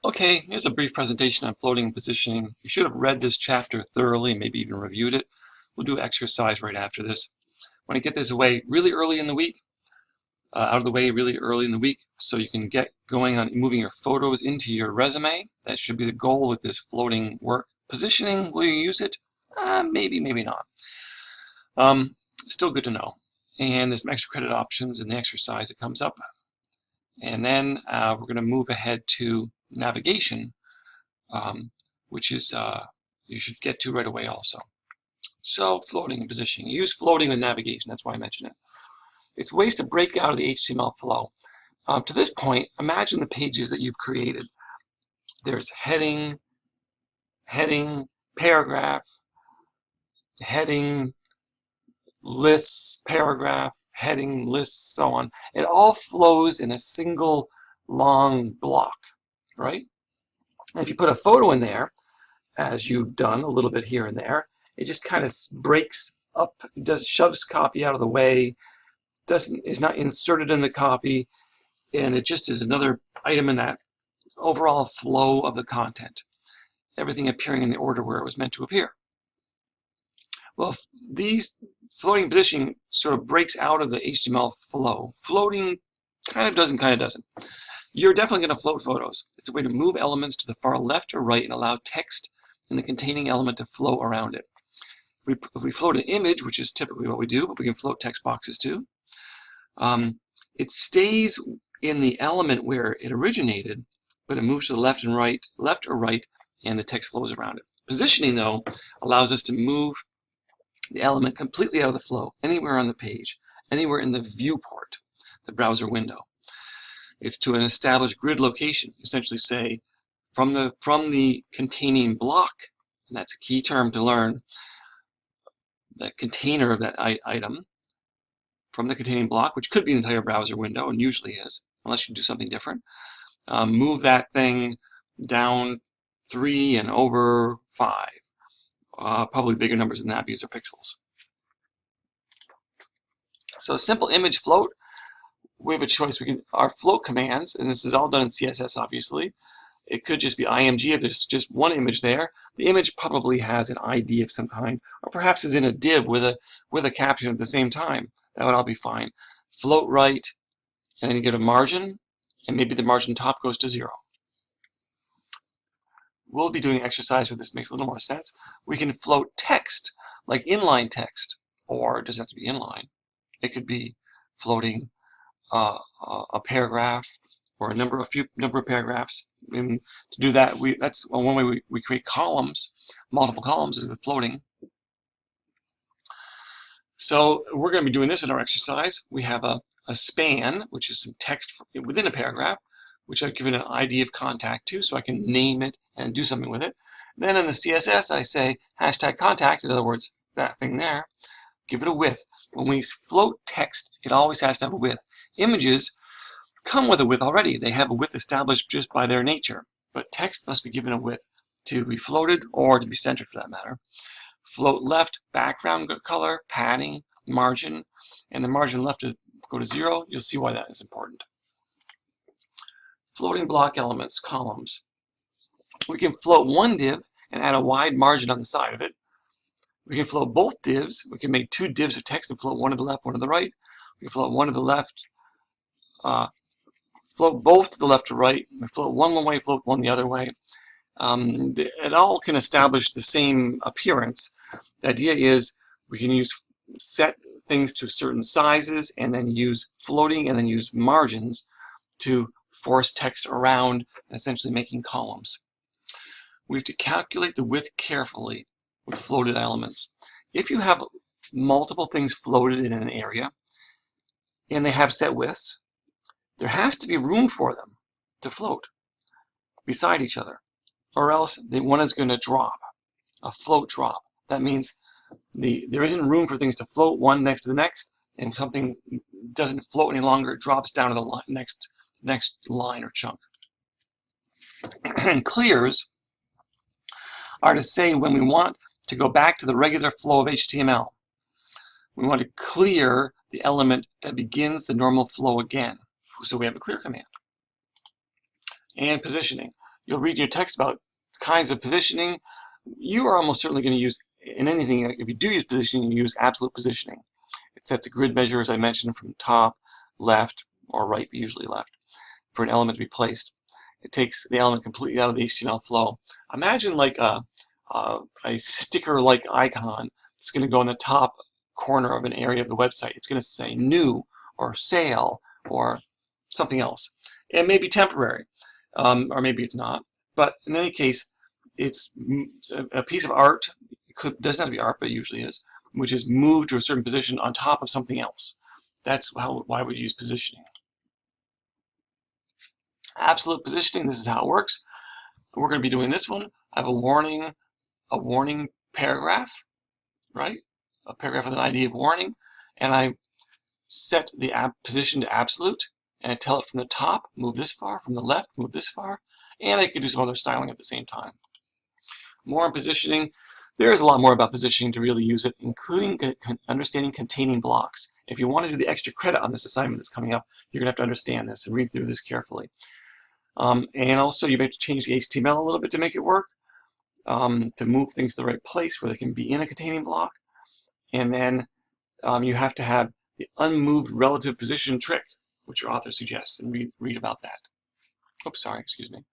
Okay, here's a brief presentation on floating and positioning. You should have read this chapter thoroughly, maybe even reviewed it. We'll do exercise right after this. Want to get this away really early in the week, out of the way really early in the week, so you can get going on moving your photos into your resume. That should be the goal with this floating work. Positioning, will you use it? Maybe, maybe not. Still good to know. And there's some extra credit options in the exercise that comes up. And then we're going to move ahead to navigation, which is you should get to right away also. So floating and positioning. Use floating with navigation. That's why I mentioned it. It's ways to break out of the HTML flow. To this point, imagine the pages that you've created. There's heading, paragraph, heading, lists, paragraph, heading, lists, so on. It all flows in a single long block, right? And if you put a photo in there, as you've done a little bit here and there, it just kind of breaks up, shoves copy out of the way, is not inserted in the copy, and it just is another item in that overall flow of the content. Everything appearing in the order where it was meant to appear. Well, these floating positioning sort of breaks out of the HTML flow. Floating kind of doesn't. You're definitely going to float photos. It's a way to move elements to the far left or right and allow text in the containing element to flow around it. If we float an image, which is typically what we do, but we can float text boxes too, it stays in the element where it originated, but it moves to the left or right, and the text flows around it. Positioning, though, allows us to move the element completely out of the flow, anywhere on the page, anywhere in the viewport, the browser window. It's to an established grid location, essentially say, from the containing block, and that's a key term to learn, the container of that item, from the containing block, which could be the entire browser window, and usually is, unless you do something different. Move that thing down 3 and over 5. Probably bigger numbers than that because they're pixels. So simple image float, we have a choice. Our float commands, and this is all done in CSS obviously. It could just be IMG if there's just one image there. The image probably has an ID of some kind, or perhaps is in a div with a caption at the same time. That would all be fine. Float right, and then you get a margin, and maybe the margin top goes to 0. We'll be doing exercise where this makes a little more sense. We can float text, like inline text, or it doesn't have to be inline. It could be floating a paragraph or a number of paragraphs. And to do that, that's one way we create columns. Multiple columns is with floating. So we're going to be doing this in our exercise. We have a span, which is some text within a paragraph, which I've given an ID of contact to, so I can name it and do something with it. Then in the CSS, I say hashtag contact, in other words, that thing there. Give it a width. When we float text, it always has to have a width. Images come with a width already. They have a width established just by their nature. But text must be given a width to be floated or to be centered for that matter. Float left, background color, padding, margin, and the margin left to go to 0. You'll see why that is important. Floating block elements, columns. We can float one div and add a wide margin on the side of it. We can float both divs. We can make 2 divs of text and float one to the left, one to the right. We can float one to the left, float both to the left or right. We float one way, float one the other way. It all can establish the same appearance. The idea is we can set things to certain sizes and then use floating and then use margins to force text around and essentially making columns. We have to calculate the width carefully with floated elements. If you have multiple things floated in an area and they have set widths, there has to be room for them to float beside each other, or else one is going to drop, a float drop. That means there isn't room for things to float one next to the next, and if something doesn't float any longer, it drops down to the next line or chunk. And clears are to say when we want to go back to the regular flow of HTML. We want to clear the element that begins the normal flow again. So we have a clear command. And positioning. you'll read your text about kinds of positioning. You are almost certainly going to use, in anything, if you do use positioning, you use absolute positioning. It sets a grid measure, as I mentioned, from top, left, or right, but usually left, for an element to be placed. It takes the element completely out of the HTML flow. Imagine like a sticker-like icon that's going to go in the top corner of an area of the website. It's going to say new or sale or something else. It may be temporary, or maybe it's not. But in any case, it's a piece of art. It doesn't have to be art, but it usually is, which is moved to a certain position on top of something else. That's why we use positioning. Absolute positioning, this is how it works. We're going to be doing this one. I have a warning paragraph, right? A paragraph with an ID of warning, and I set the position to absolute, and I tell it from the top, move this far, from the left, move this far, and I could do some other styling at the same time. More on positioning. There's a lot more about positioning to really use it, including understanding containing blocks. If you want to do the extra credit on this assignment that's coming up, you're going to have to understand this and read through this carefully. And also, you may have to change the HTML a little bit to make it work, to move things to the right place where they can be in a containing block. And then you have to have the unmoved relative position trick, which your author suggests, and read about that. Oops, sorry, excuse me.